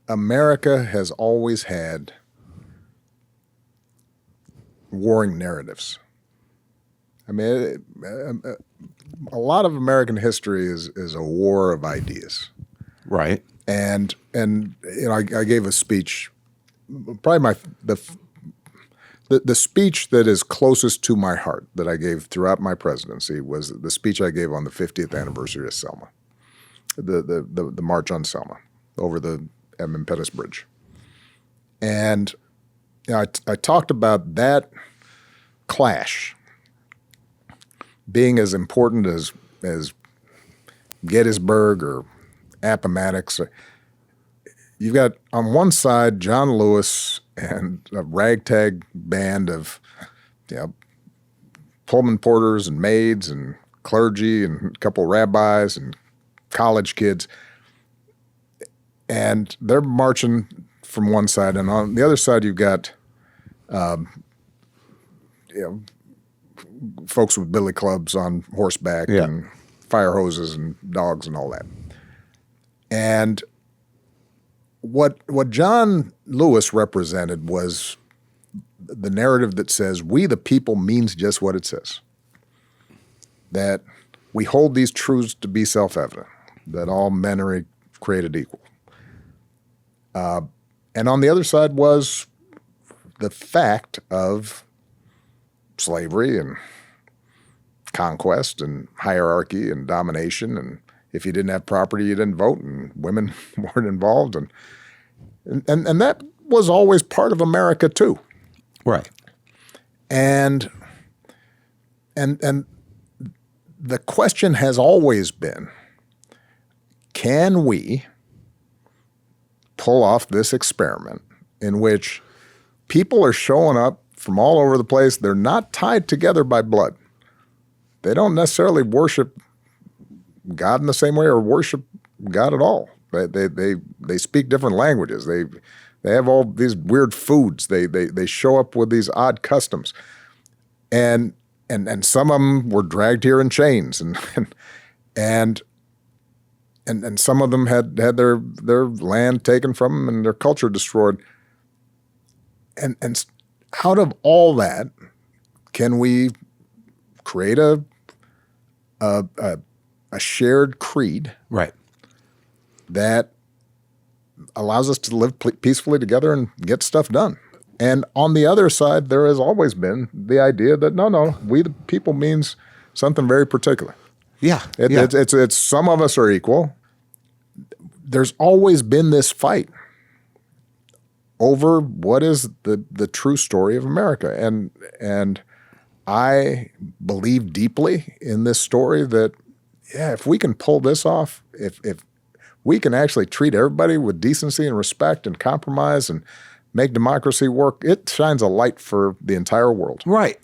America has always had warring narratives. I mean, a lot of American history is a war of ideas. Right. And I gave a speech, probably the speech that is closest to my heart that I gave throughout my presidency was the speech I gave on the 50th anniversary of Selma, the March on Selma over the Edmund Pettus Bridge. And I talked about that clash being as important as Gettysburg or Appomattox. You've got on one side John Lewis and a ragtag band of Pullman porters and maids and clergy and a couple rabbis and college kids. And they're marching from one side. And on the other side, you've got folks with billy clubs on horseback and fire hoses and dogs and all that. And what John Lewis represented was the narrative that says we the people means just what it says. That we hold these truths to be self-evident, that all men are created equal. And on the other side was the fact of slavery and conquest and hierarchy and domination, and if you didn't have property, you didn't vote, and women weren't involved, and that was always part of America too. Right. And the question has always been, can we pull off this experiment in which people are showing up from all over the place? They're not tied together by blood. They don't necessarily worship God in the same way or worship God at all. They speak different languages. They have all these weird foods. They show up with these odd customs, and some of them were dragged here in chains, and some of them had their land taken from them and their culture destroyed. And out of all that, can we create a shared creed, right, that allows us to live peacefully together and get stuff done? And on the other side, there has always been the idea that no, we the people means something very particular. Yeah, It's some of us are equal. There's always been this fight over what is the true story of America, and I believe deeply in this story that if we can pull this off, if we can actually treat everybody with decency and respect and compromise and make democracy work, it shines a light for the entire world. Right.